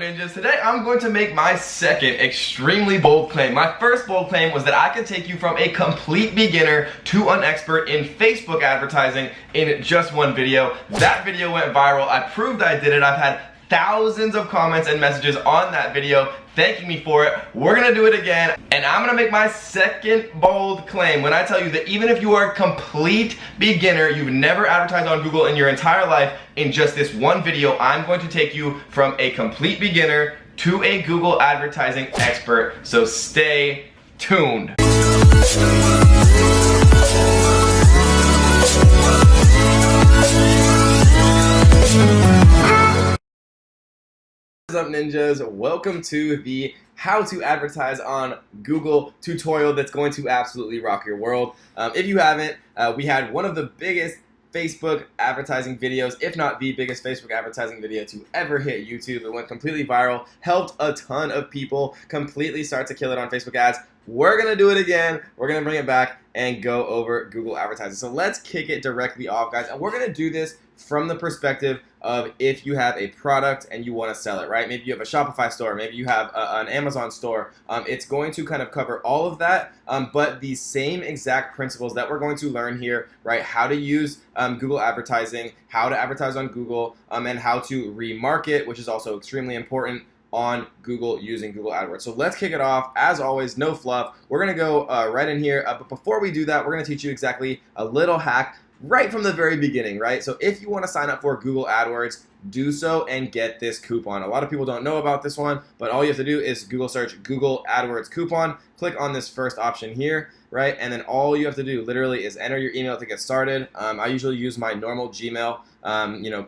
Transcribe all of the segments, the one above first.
Ninjas? Today I'm going to make my second extremely bold claim. My first bold claim was that I can take you from a complete beginner to an expert in Facebook advertising in just one video. That video went viral. I proved I did it. I've had thousands of comments and messages on that video thanking me for it. We're gonna do it again, and I'm gonna make my second bold claim when I tell you that even if you are a complete beginner, you've never advertised on Google in your entire life, in just this one video, I'm going to take you from a complete beginner to a Google advertising expert. So stay tuned. What's up, ninjas? Welcome to the how to advertise on Google tutorial that's going to absolutely rock your world. If you haven't, we had one of the biggest Facebook advertising videos, if not the biggest Facebook advertising video to ever hit YouTube. It went completely viral, helped a ton of people completely start to kill it on Facebook ads. We're gonna do it again. We're gonna bring it back and go over Google advertising. So let's kick it directly off, guys. And we're gonna do this from the perspective of if you have a product and you want to sell it, right? Maybe you have a Shopify store, maybe you have an Amazon store. It's going to kind of cover all of that, but the same exact principles that we're going to learn here, right? How to use Google advertising, how to advertise on Google, and how to remarket, which is also extremely important on Google using Google AdWords. So let's kick it off. As always, no fluff. We're gonna go right in here, but before we do that, we're gonna teach you exactly a little hack right from the very beginning, right? So if you want to sign up for Google AdWords, do so and get this coupon. A lot of people don't know about this one, but all you have to do is Google search Google AdWords coupon, click on this first option here, right? And then all you have to do literally is enter your email to get started. I usually use my normal Gmail.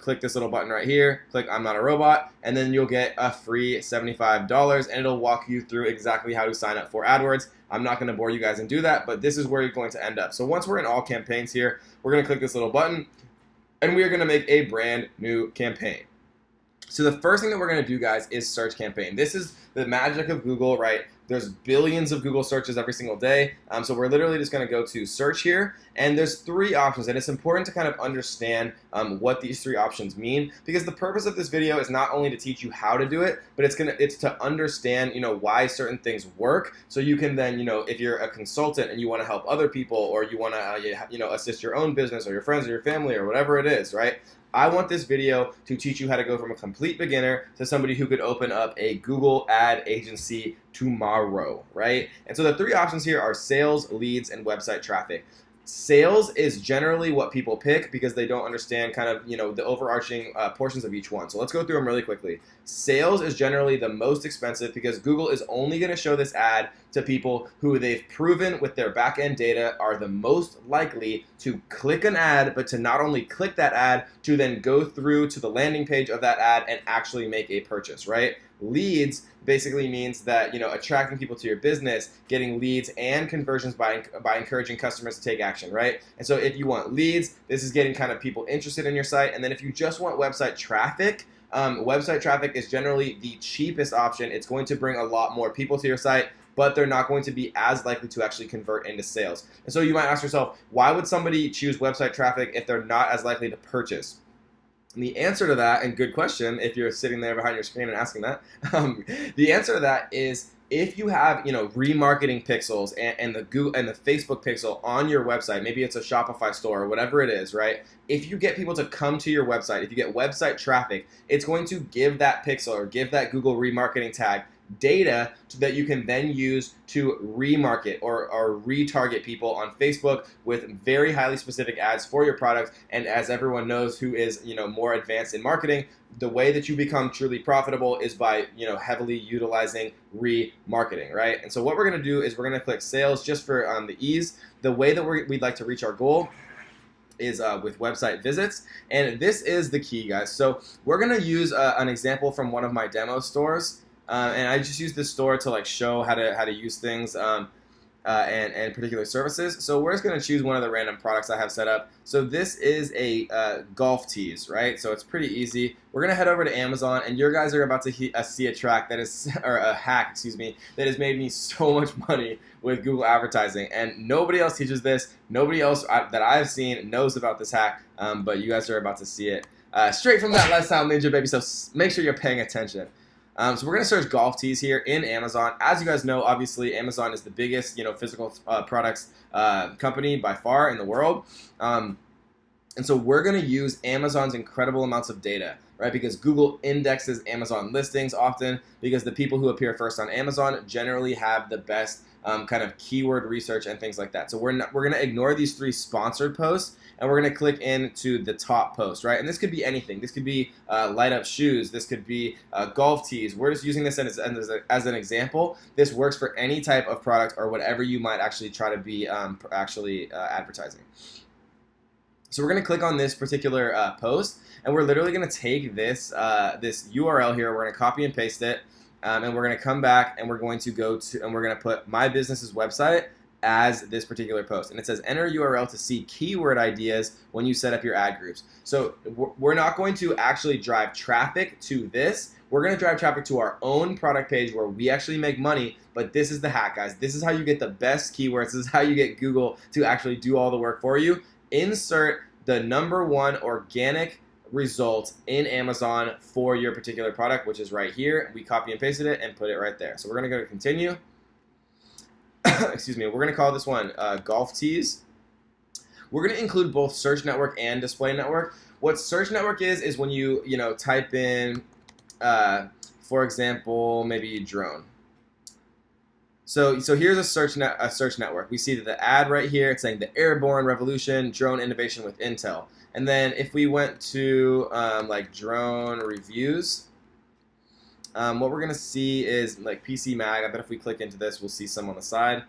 Click this little button right here, click I'm not a robot, and then you'll get a free $75, and it'll walk you through exactly how to sign up for AdWords. I'm not going to bore you guys and do that, but this is where you're going to end up. So once we're in all campaigns here, we're going to click this little button, and we are going to make a brand new campaign. So the first thing that we're going to do, guys, is search campaign. This is the magic of Google, right? There's billions of Google searches every single day. So we're literally just going to go to search here, and there's three options, and it's important to kind of understand what these three options mean, because the purpose of this video is not only to teach you how to do it, but it's to understand, why certain things work, so you can then, if you're a consultant and you want to help other people, or you want to, assist your own business or your friends or your family or whatever it is, right? I want this video to teach you how to go from a complete beginner to somebody who could open up a Google ad agency tomorrow, right? And so the three options here are sales, leads, and website traffic. Sales is generally what people pick because they don't understand kind of, the overarching portions of each one. So let's go through them really quickly. Sales is generally the most expensive because Google is only going to show this ad to people who they've proven with their back-end data are the most likely to click an ad, but to not only click that ad, to then go through to the landing page of that ad and actually make a purchase, right? Leads basically means that, attracting people to your business, getting leads and conversions by encouraging customers to take action, right? And so if you want leads, this is getting kind of people interested in your site. And then if you just want website traffic is generally the cheapest option. It's going to bring a lot more people to your site, but they're not going to be as likely to actually convert into sales. And so you might ask yourself, why would somebody choose website traffic if they're not as likely to purchase? And the answer to that, and good question if you're sitting there behind your screen and asking that, the answer to that is if you have remarketing pixels and the Google and the Facebook pixel on your website, maybe it's a Shopify store or whatever it is, right? If you get people to come to your website, if you get website traffic, it's going to give that pixel or give that Google remarketing tag data that you can then use to remarket or retarget people on Facebook with very highly specific ads for your product. And as everyone knows who is more advanced in marketing, the way that you become truly profitable is by heavily utilizing remarketing, right? And so what we're going to do is we're going to click sales just for the ease. The way that we'd like to reach our goal is with website visits, and this is the key, guys. So we're going to use an example from one of my demo stores. And I just use this store to show how to use things and particular services. So we're just going to choose one of the random products I have set up. So this is a golf tees, right? So it's pretty easy. We're going to head over to Amazon, and you guys are about to see a track that is, or a hack, excuse me, that has made me so much money with Google advertising. And nobody else teaches this. Nobody else that I've seen knows about this hack, but you guys are about to see it straight from that Lifestyle Ninja, baby. So make sure you're paying attention. So we're going to search golf tees here in Amazon. As you guys know, obviously Amazon is the biggest, physical products company by far in the world. And so we're going to use Amazon's incredible amounts of data, right? Because Google indexes Amazon listings often because the people who appear first on Amazon generally have the best kind of keyword research and things like that. So we're going to ignore these 3 sponsored posts, and we're going to click into the top post, right? And this could be anything. This could be light up shoes. This could be golf tees. We're just using this as an example. This works for any type of product or whatever you might actually try to be advertising. So we're going to click on this particular post, and we're literally going to take this this URL here. We're going to copy and paste it, and we're going to come back, and we're going to we're going to put my business's website as this particular post. And it says enter URL to see keyword ideas when you set up your ad groups. So we're not going to actually drive traffic to this. We're going to drive traffic to our own product page where we actually make money. But this is the hack, guys. This is how you get the best keywords. This is how you get Google to actually do all the work for you. Insert the #1 organic result in Amazon for your particular product, which is right here. We copy and pasted it and put it right there. So we're going to go to continue. Excuse me. We're going to call this one golf tees. We're going to include both search network and display network. What search network is when you type in, for example, maybe drone. So here's a search network. We see that the ad right here, it's saying the airborne revolution, drone innovation with Intel. And then if we went to like drone reviews, what we're gonna see is like PC Mag. I bet if we click into this, we'll see some on the side,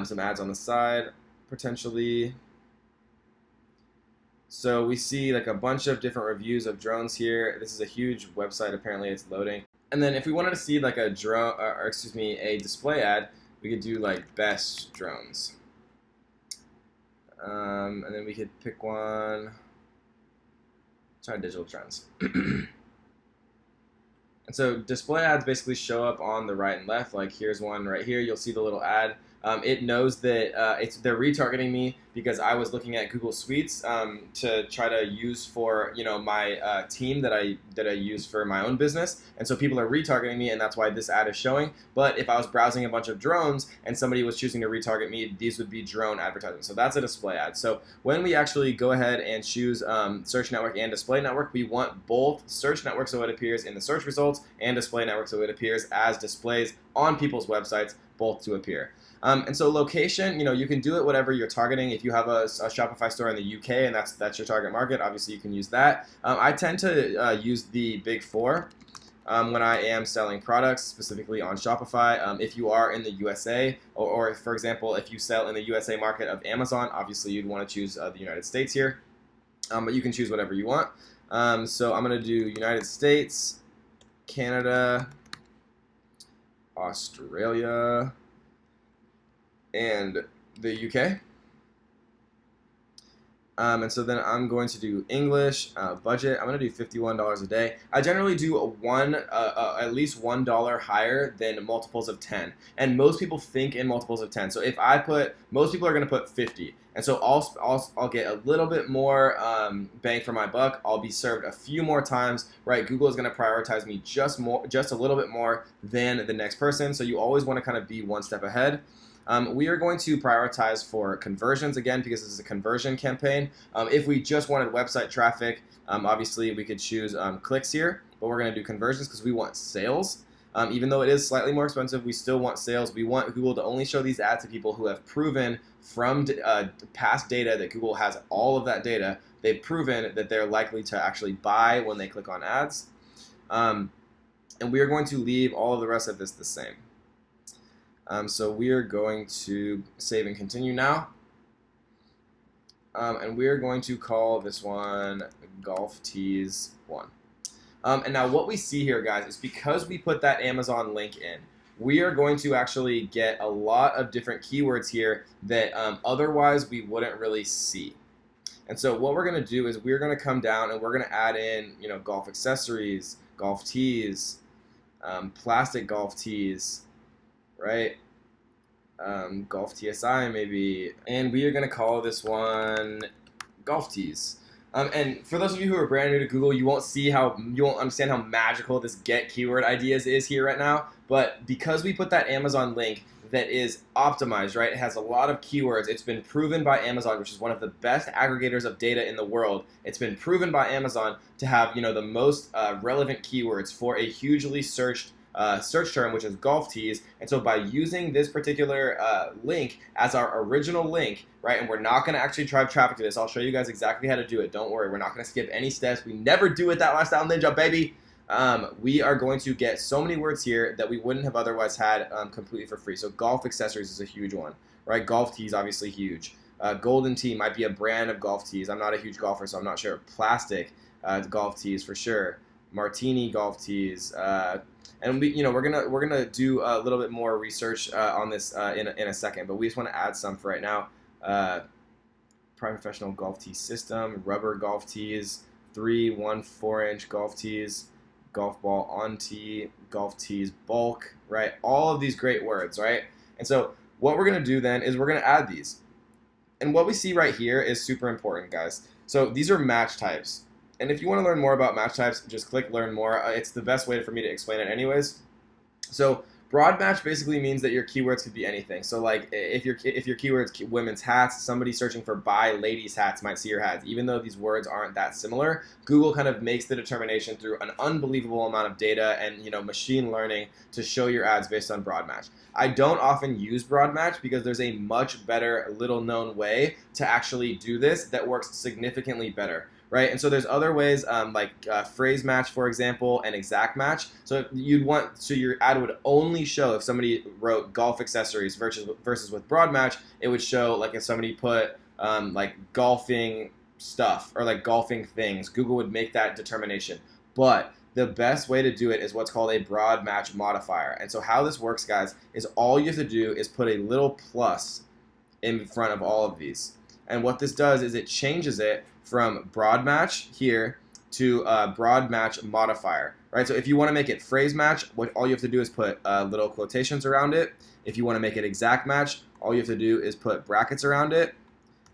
some ads on the side potentially. So we see like a bunch of different reviews of drones here. This is a huge website. Apparently, it's loading. And then if we wanted to see like a a display ad, we could do like best drones. And then we could pick one. Try digital trends. And so display ads basically show up on the right and left. Like here's one right here. You'll see the little ad. It knows that they're retargeting me because I was looking at Google Suites to try to use for my team that I use for my own business, and so people are retargeting me, and that's why this ad is showing. But if I was browsing a bunch of drones and somebody was choosing to retarget me, these would be drone advertising. So that's a display ad. So when we actually go ahead and choose search network and display network, we want both search network so it appears in the search results and display network so it appears as displays on people's websites, both to appear. And so location, you can do it whatever you're targeting. If you have a Shopify store in the UK and that's your target market, obviously you can use that. I tend to use the big 4 when I am selling products, specifically on Shopify. If you are in the USA, or for example, if you sell in the USA market of Amazon, obviously you'd want to choose the United States here. But you can choose whatever you want. So I'm going to do United States, Canada, Australia, and the UK. And so then I'm going to do English budget. I'm going to do $51 a day. I generally do at least $1 higher than multiples of 10. And most people think in multiples of 10. So if I put, most people are going to put 50. And so I'll get a little bit more bang for my buck. I'll be served a few more times, right? Google is going to prioritize me just a little bit more than the next person. So you always want to kind of be one step ahead. We are going to prioritize for conversions again because this is a conversion campaign. If we just wanted website traffic, obviously we could choose clicks here, but we're going to do conversions because we want sales. Even though it is slightly more expensive, we still want sales. We want Google to only show these ads to people who have proven from past data that Google has all of that data. They've proven that they're likely to actually buy when they click on ads. And we are going to leave all of the rest of this the same. So we are going to save and continue now. And we are going to call this one Golf Tees 1. And now what we see here, guys, is because we put that Amazon link in, we are going to actually get a lot of different keywords here that otherwise we wouldn't really see. And so what we're going to do is we're going to come down and we're going to add in, golf accessories, golf tees, plastic golf tees, right? Golf TSI maybe, and we are going to call this one golf tees. And for those of you who are brand new to Google, you won't understand how magical this get keyword ideas is here right now. But because we put that Amazon link that is optimized, right? It has a lot of keywords. It's been proven by Amazon, which is one of the best aggregators of data in the world. It's been proven by Amazon to have, the most relevant keywords for a hugely searched search term, which is golf tees. And so by using this particular link as our original link, right, and we're not going to actually drive traffic to this. I'll show you guys exactly how to do it. Don't worry, we're not going to skip any steps. We never do it that lifestyle ninja, baby. We are going to get so many words here that we wouldn't have otherwise had completely for free. So golf accessories is a huge one, right? Golf tees, obviously huge. Golden tee might be a brand of golf tees. I'm not a huge golfer, so I'm not sure. Plastic golf tees for sure. Martini golf tees. And we're gonna do a little bit more research on this in a second, but we just want to add some for right now. Professional golf tee system, rubber golf tees, 3, 1, 4-inch golf tees, golf ball on tee, golf tees bulk, right? All of these great words, right? And so what we're gonna do then is we're gonna add these. And what we see right here is super important, guys. So these are match types. And if you want to learn more about match types, just click learn more. It's the best way for me to explain it anyways. So broad match basically means that your keywords could be anything. So like if your keyword's women's hats, somebody searching for buy ladies hats might see your hats. Even though these words aren't that similar, Google kind of makes the determination through an unbelievable amount of data and machine learning to show your ads based on broad match. I don't often use broad match because there's a much better little known way to actually do this that works significantly better. Right, and so there's other ways like phrase match, for example, and exact match. So your ad would only show if somebody wrote golf accessories versus with broad match, it would show like if somebody put like golfing stuff or like golfing things. Google would make that determination. But the best way to do it is what's called a broad match modifier. And so how this works, guys, is all you have to do is put a little plus in front of all of these. And what this does is it changes it from broad match here to broad match modifier, right? So if you want to make it phrase match, all you have to do is put little quotations around it. If you want to make it exact match, all you have to do is put brackets around it.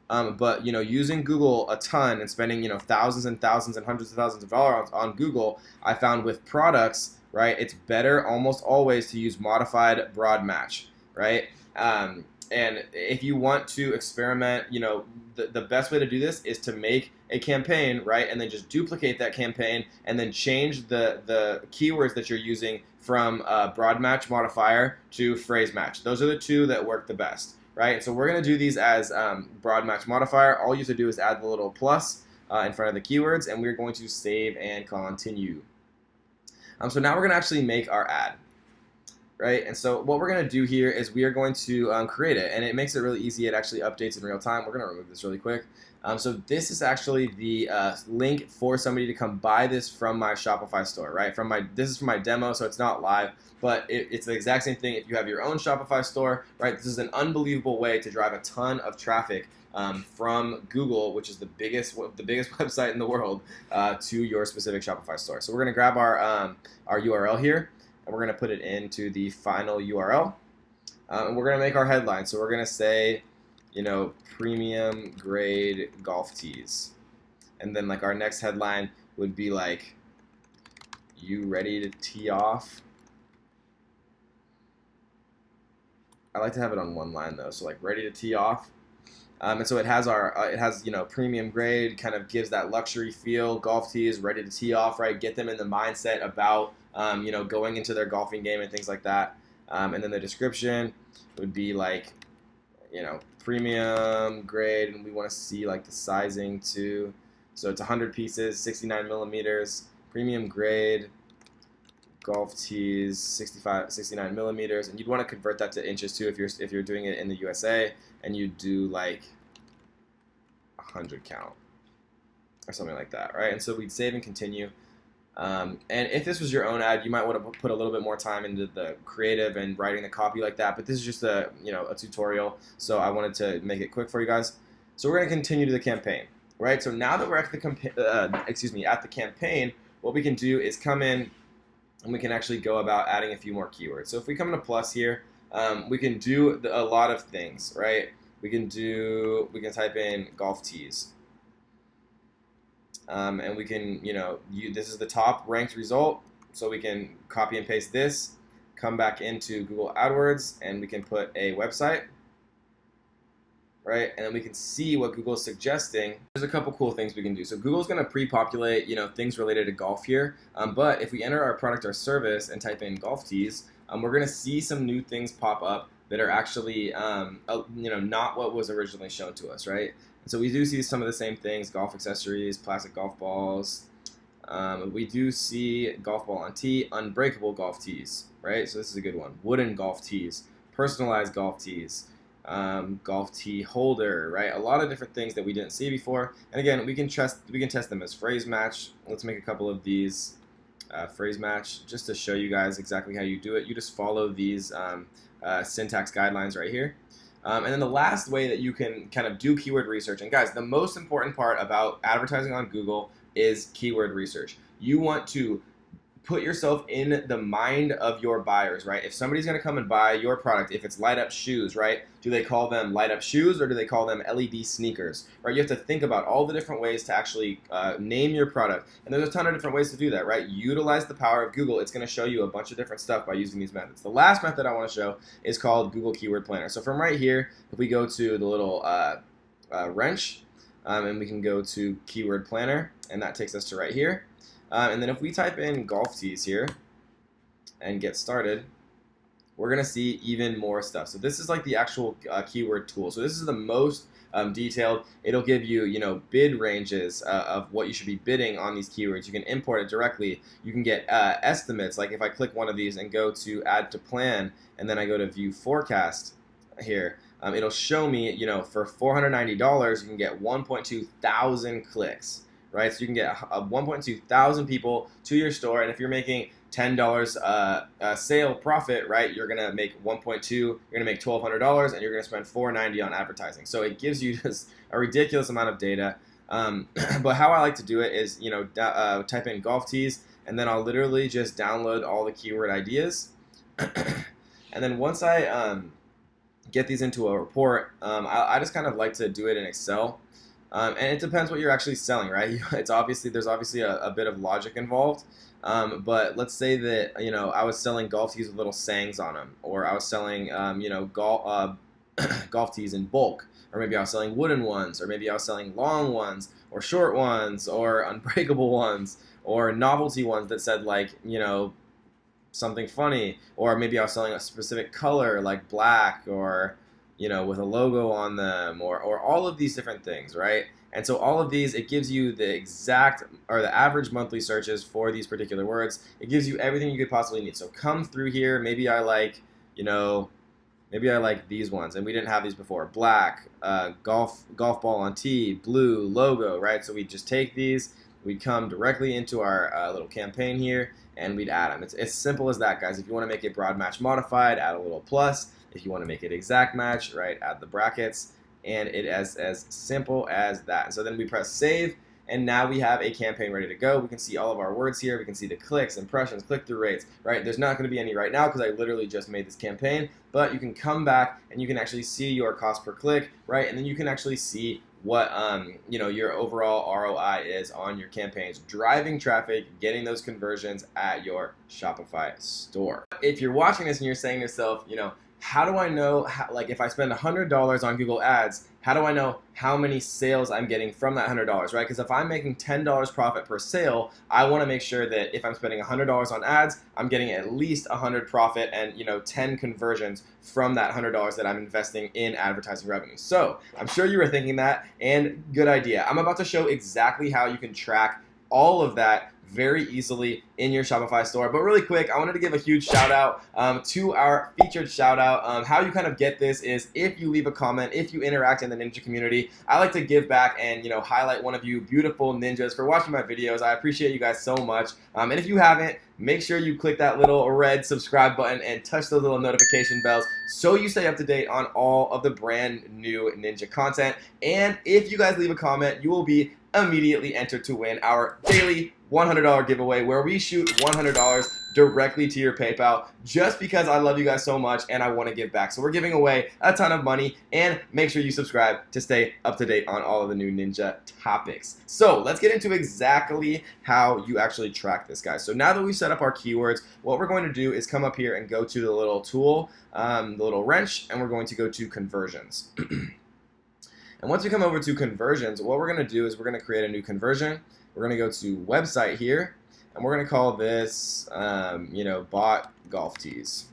But using Google a ton and spending thousands and thousands and hundreds of thousands of dollars on Google, I found with products, right, it's better almost always to use modified broad match, right? And if you want to experiment, the best way to do this is to make a campaign, right, and then just duplicate that campaign and then change the keywords that you're using from broad match modifier to phrase match. Those are the two that work the best, right? So we're going to do these as broad match modifier. All you have to do is add the little plus in front of the keywords, and we're going to save and continue. So now we're going to actually make our ad. Right, and so what we're going to do here is we are going to create it, and it makes it really easy. It actually updates in real time. We're going to remove this really quick. So this is actually the link for somebody to come buy this from my Shopify store, right? This is from my demo, so it's not live, but it's the exact same thing if you have your own Shopify store, right? This is an unbelievable way to drive a ton of traffic from Google, which is the biggest website in the world, to your specific Shopify store. So we're going to grab our URL here. And we're going to put it into the final URL. And we're going to make our headline. So we're going to say, premium grade golf tees. And then like our next headline would be like, you ready to tee off? I like to have it on one line though. So like ready to tee off. And so it has premium grade, kind of gives that luxury feel. Golf tees, ready to tee off, right? Get them in the mindset about going into their golfing game and things like that. And then the description would be like, premium grade, and we want to see like the sizing too. So it's 100 pieces, 69 millimeters, premium grade, golf tees, 69 millimeters, and you'd want to convert that to inches too if you're doing it in the USA, and you do like 100 count or something like that, right? And so we'd save and continue. And if this was your own ad, you might want to put a little bit more time into the creative and writing the copy like that. But this is just a tutorial, so I wanted to make it quick for you guys. So we're going to continue to the campaign, right? So now that we're at the campaign, what we can do is come in and we can actually go about adding a few more keywords. So if we come into plus here, we can do a lot of things, right? We can type in golf tees. and we can, this is the top ranked result, so we can copy and paste this, come back into Google AdWords, and we can put a website, right? And then we can see what Google's suggesting. There's a couple cool things we can do. So Google's going to pre-populate, things related to golf here. But if we enter our product or service and type in golf tees, we're going to see some new things pop up that are actually, not what was originally shown to us, right? And so we do see some of the same things: golf accessories, plastic golf balls. We do see golf ball on tee, unbreakable golf tees, right? So this is a good one. Wooden golf tees, personalized golf tees, golf tee holder, right? A lot of different things that we didn't see before. And again, we can test them as phrase match. Let's make a couple of these phrase match just to show you guys exactly how you do it. You just follow these syntax guidelines right here. And then the last way that you can kind of do keyword research, and guys, the most important part about advertising on Google is keyword research. You want to put yourself in the mind of your buyers, right? If somebody's going to come and buy your product, if it's light up shoes, right? Do they call them light up shoes, or do they call them LED sneakers, right? You have to think about all the different ways to actually name your product. And there's a ton of different ways to do that, right? Utilize the power of Google. It's going to show you a bunch of different stuff by using these methods. The last method I want to show is called Google Keyword Planner. So from right here, if we go to the little wrench, and we can go to Keyword Planner, and that takes us to right here. And then if we type in golf tees here and get started, we're going to see even more stuff. So this is like the actual keyword tool. So this is the most detailed. It'll give you, bid ranges of what you should be bidding on these keywords. You can import it directly. You can get estimates. Like if I click one of these and go to add to plan, and then I go to view forecast here, it'll show me, for $490, you can get 1.2 thousand clicks. Right, so you can get 1.2 thousand people to your store, and if you're making $10 sale profit, right, you're gonna make 1.2. You're gonna make $1,200, and you're gonna spend $490 on advertising. So it gives you just a ridiculous amount of data. But how I like to do it is, type in golf tees, and then I'll literally just download all the keyword ideas, and then once I get these into a report, I just kind of like to do it in Excel. And it depends what you're actually selling, right? There's obviously a bit of logic involved. But let's say that I was selling golf tees with little sayings on them, or I was selling golf tees in bulk, or maybe I was selling wooden ones, or maybe I was selling long ones, or short ones, or unbreakable ones, or novelty ones that said something funny, or maybe I was selling a specific color like black, or with a logo on them, or all of these different things, right? And so all of these, it gives you the exact, or the average monthly searches for these particular words. It gives you everything you could possibly need. So come through here, maybe I like, maybe I like these ones, and we didn't have these before. Black, golf ball on tee, blue, logo, right? So we just take these, we'd come directly into our little campaign here, and we'd add them. It's as simple as that, guys. If you want to make it broad match modified, add a little plus. If you want to make it exact match, right, add the brackets, and it is as simple as that. So then we press save, and now we have a campaign ready to go. We can see all of our words here. We can see the clicks, impressions, click-through rates, right? There's not going to be any right now because I literally just made this campaign, but you can come back and you can actually see your cost per click, right? And then you can actually see what your overall ROI is on your campaigns, driving traffic, getting those conversions at your Shopify store. If you're watching this and you're saying to yourself, how do I know, if I spend $100 on Google Ads, how do I know how many sales I'm getting from that $100, right? Because if I'm making $10 profit per sale, I want to make sure that if I'm spending $100 on ads, I'm getting at least 100 profit and 10 conversions from that $100 that I'm investing in advertising revenue. So I'm sure you were thinking that, and good idea. I'm about to show exactly how you can track all of that very easily in your Shopify store. But really quick, I wanted to give a huge shout out to our featured shout out. How you kind of get this is if you leave a comment, if you interact in the ninja community. I like to give back and highlight one of you beautiful ninjas for watching my videos. I appreciate you guys so much. And if you haven't, make sure you click that little red subscribe button and touch those little notification bells so you stay up to date on all of the brand new ninja content. And if you guys leave a comment, you will be immediately entered to win our daily $100 giveaway where we shoot $100 directly to your PayPal just because I love you guys so much and I want to give back. So we're giving away a ton of money, and make sure you subscribe to stay up to date on all of the new Ninja topics. So let's get into exactly how you actually track this, guys. So now that we've set up our keywords, what we're going to do is come up here and go to the little tool, the little wrench, and we're going to go to conversions. And once we come over to conversions, what we're going to do is we're going to create a new conversion. We're going to go to website here, and we're going to call this, bought golf tees.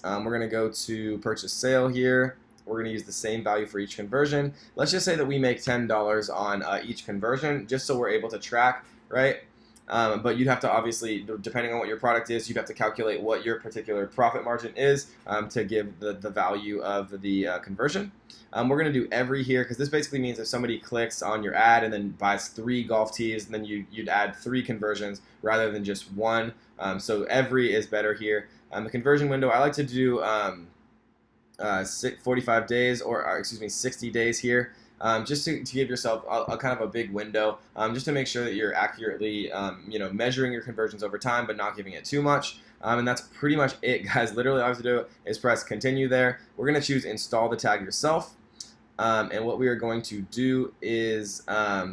We're going to go to purchase sale here. We're going to use the same value for each conversion. Let's just say that we make $10 on each conversion, just so we're able to track, right? But you'd have to obviously, depending on what your product is, you'd have to calculate what your particular profit margin is to give the value of the conversion. We're going to do every here because this basically means if somebody clicks on your ad and then buys 3 golf tees, then you'd add 3 conversions rather than just 1. So every is better here. The conversion window, I like to do 45 days or excuse me, 60 days here. Just to give yourself a kind of a big window, just to make sure that you're accurately, measuring your conversions over time, but not giving it too much. And that's pretty much it, guys. Literally, all you have to do is press continue there. We're going to choose install the tag yourself. And what we are going to do is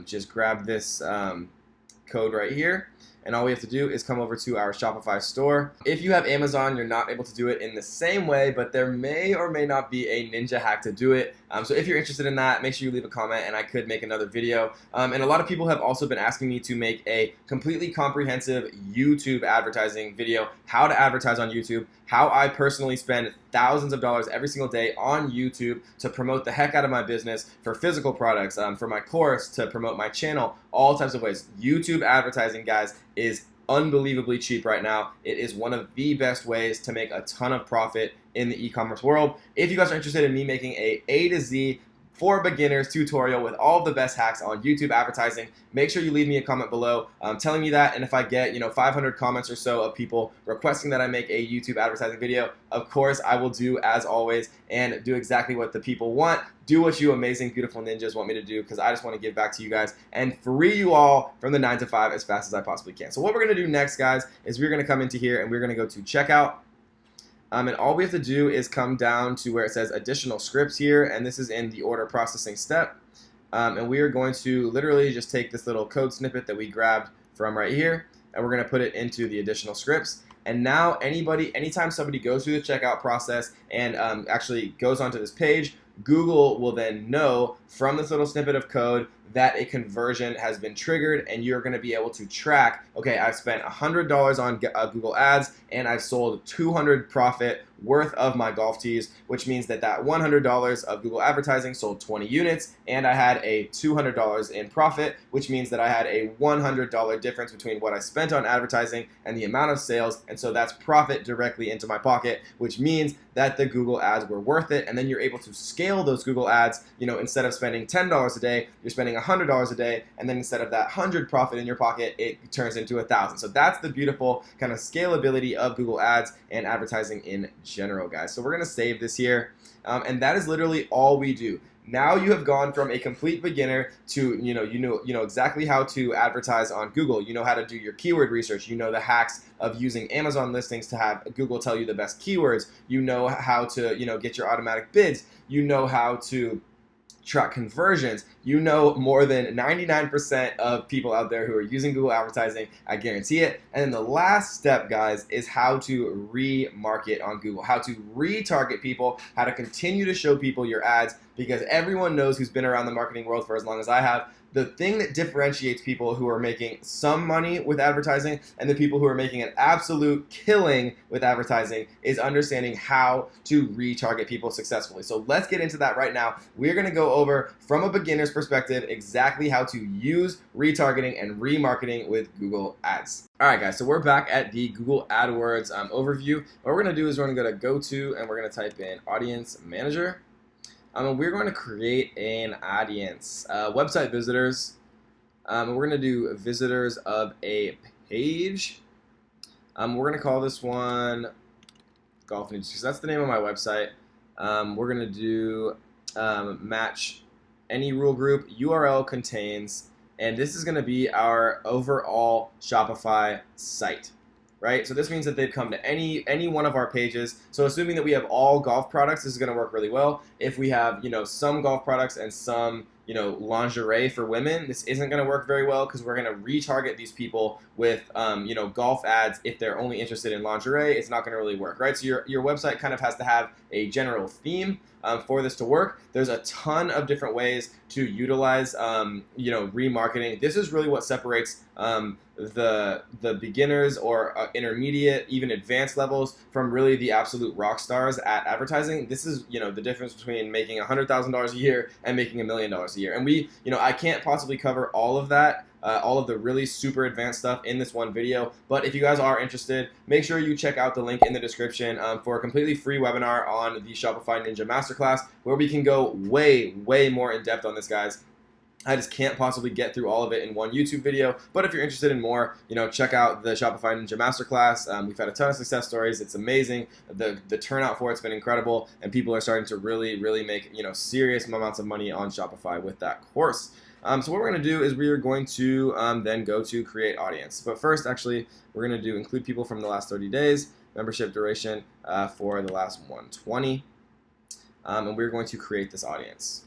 just grab this code right here. And all we have to do is come over to our Shopify store. If you have Amazon, you're not able to do it in the same way, but there may or may not be a ninja hack to do it. So if you're interested in that, make sure you leave a comment and I could make another video. And a lot of people have also been asking me to make a completely comprehensive YouTube advertising video, how to advertise on YouTube, how I personally spend thousands of dollars every single day on YouTube to promote the heck out of my business, for physical products, for my course, to promote my channel, all types of ways. YouTube advertising, guys, is unbelievably cheap right now. It is one of the best ways to make a ton of profit in the e-commerce world. If you guys are interested in me making A to Z for beginners tutorial with all of the best hacks on YouTube advertising, make sure you leave me a comment below telling me that. And if I get 500 comments or so of people requesting that I make a YouTube advertising video, of course I will do as always and do exactly what the people want. Do what you amazing, beautiful ninjas want me to do, because I just want to give back to you guys and free you all from the 9 to 5 as fast as I possibly can. So what we're going to do next, guys, is we're going to come into here and we're going to go to checkout. And all we have to do is come down to where it says additional scripts here, and this is in the order processing step. And we are going to literally just take this little code snippet that we grabbed from right here, and we're going to put it into the additional scripts. And now anytime somebody goes through the checkout process and actually goes onto this page, Google will then know from this little snippet of code that a conversion has been triggered, and you're going to be able to track, okay, I've spent $100 on Google Ads and I've sold $200 profit worth of my golf tees, which means that $100 of Google advertising sold 20 units, and I had a $200 in profit, which means that I had a $100 difference between what I spent on advertising and the amount of sales, and so that's profit directly into my pocket, which means that the Google ads were worth it. And then you're able to scale those Google ads. Instead of spending $10 a day, you're spending $100 a day, and then instead of that 100 profit in your pocket, it turns into 1,000. So that's the beautiful kind of scalability of Google ads and advertising in general, guys. So we're going to save this here, and that is literally all we do. Now you have gone from a complete beginner to you know exactly how to advertise on Google. You know how to do your keyword research. You know the hacks of using Amazon listings to have Google tell you the best keywords. You know how to get your automatic bids. You know how to track conversions. You know more than 99% of people out there who are using Google advertising. I guarantee it. And then the last step, guys, is how to remarket on Google, how to retarget people, how to continue to show people your ads, because everyone knows, who's been around the marketing world for as long as I have, the thing that differentiates people who are making some money with advertising and the people who are making an absolute killing with advertising is understanding how to retarget people successfully. So let's get into that right now. We're going to go over, from a beginner's perspective, exactly how to use retargeting and remarketing with Google Ads. All right, guys, so we're back at the Google AdWords overview. What we're going to do is we're going to go to and we're going to type in Audience Manager. We're going to create an audience, website visitors. We're going to do visitors of a page. We're going to call this one Golf News, because that's the name of my website. We're going to do match any rule group URL contains and this is going to be our overall Shopify site. Right, so this means that they've come to any one of our pages. So assuming that we have all golf products, this is going to work really well. If we have some golf products and some lingerie for women, this isn't going to work very well because we're going to retarget these people with golf ads. If they're only interested in lingerie, it's not going to really work, right? So your website kind of has to have a general theme for this to work. There's a ton of different ways to utilize remarketing. This is really what separates the beginners or intermediate, even advanced levels from really the absolute rock stars at advertising. This is the difference between making $100,000 a year and making $1 million a year. And I can't possibly cover all of that, all of the really super advanced stuff in this one video. But if you guys are interested, make sure you check out the link in the description for a completely free webinar on the Shopify Ninja Masterclass, where we can go way more in depth on this, guys. I just can't possibly get through all of it in one YouTube video, but if you're interested in more, check out the Shopify Ninja Masterclass. We've had a ton of success stories. It's amazing. The turnout for it's been incredible, and people are starting to really make serious amounts of money on Shopify with that course. So what we're going to do is we are going to then go to create audience. But first, actually, we're going to do include people from the last 30 days, membership duration for the last 120, and we're going to create this audience.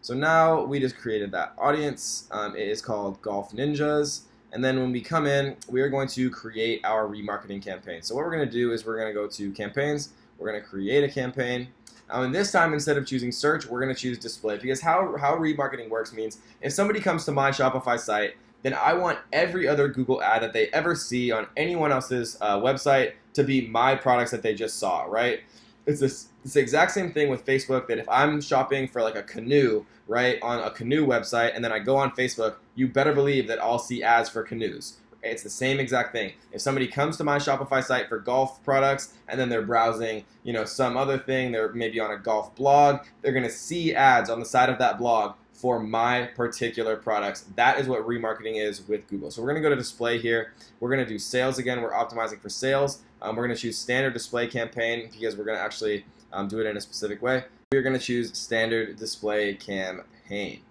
So now we just created that audience. It is called Golf Ninjas. And then when we come in, we are going to create our remarketing campaign. So what we're going to do is we're going to go to campaigns. We're going to create a campaign. And this time, instead of choosing search, we're going to choose display. Because how remarketing works means if somebody comes to my Shopify site, then I want every other Google ad that they ever see on anyone else's website to be my products that they just saw, right? It's the exact same thing with Facebook, that if I'm shopping for like a canoe, right, on a canoe website, and then I go on Facebook, you better believe that I'll see ads for canoes. It's the same exact thing. If somebody comes to my Shopify site for golf products and then they're browsing, some other thing, they're maybe on a golf blog, they're going to see ads on the side of that blog for my particular products. That is what remarketing is with Google. So we're going to go to display here. We're going to do sales again. We're optimizing for sales. We're going to choose standard display campaign because we're going to actually do it in a specific way. We're going to choose standard display campaign.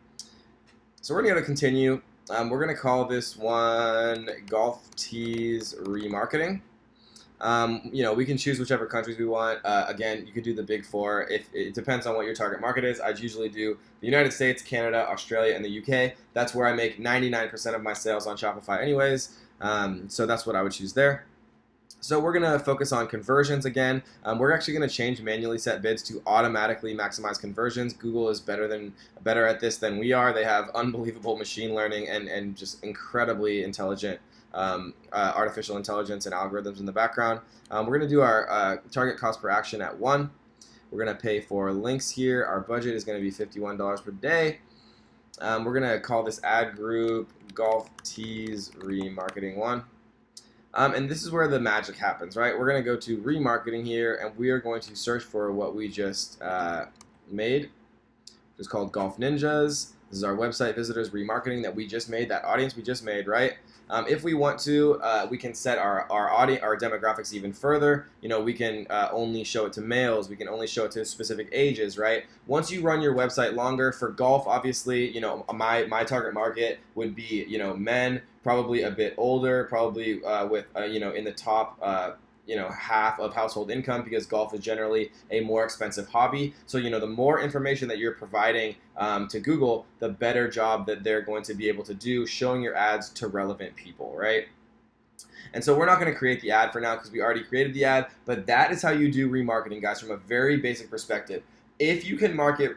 So we're going to go to continue. We're going to call this one Golf Tees Remarketing. We can choose whichever countries we want. Again, you could do the big four. It depends on what your target market is. I usually do the United States, Canada, Australia, and the UK. That's where I make 99% of my sales on Shopify anyways. So that's what I would choose there. So we're going to focus on conversions again. We're actually going to change manually set bids to automatically maximize conversions. Google is better at this than we are. They have unbelievable machine learning and just incredibly intelligent artificial intelligence and algorithms in the background. We're going to do our target cost per action at 1. We're going to pay for links here. Our budget is going to be $51 per day. We're going to call this ad group Golf Tees Remarketing 1. And this is where the magic happens, right? We're going to go to remarketing here, and we are going to search for what we just made. It's called Golf Ninjas. This is our website visitors remarketing that we just made, that audience we just made, right? If we want to, we can set our demographics even further. We can only show it to males. We can only show it to specific ages, right? Once you run your website longer, for golf, obviously, my target market would be, men, probably a bit older, probably with, in the top, half of household income, because golf is generally a more expensive hobby. So, the more information that you're providing to Google, the better job that they're going to be able to do showing your ads to relevant people, right? And so we're not going to create the ad for now because we already created the ad, but that is how you do remarketing, guys, from a very basic perspective. If you can master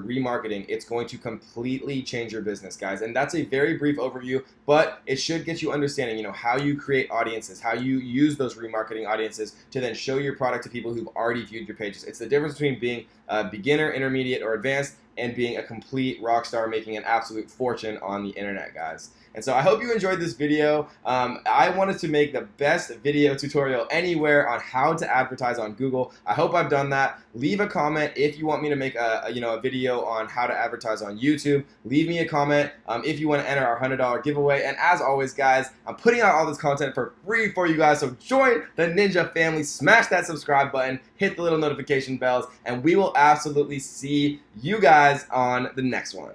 remarketing, it's going to completely change your business, guys. And that's a very brief overview, but it should get you understanding, how you create audiences, how you use those remarketing audiences to then show your product to people who've already viewed your pages. It's the difference between being a beginner, intermediate, or advanced and being a complete rock star making an absolute fortune on the internet, guys. And so I hope you enjoyed this video. I wanted to make the best video tutorial anywhere on how to advertise on Google. I hope I've done that. Leave a comment if you want me to make a video on how to advertise on YouTube. Leave me a comment if you want to enter our $100 giveaway. And as always, guys, I'm putting out all this content for free for you guys. So join the Ninja family. Smash that subscribe button. Hit the little notification bells. And we will absolutely see you guys on the next one.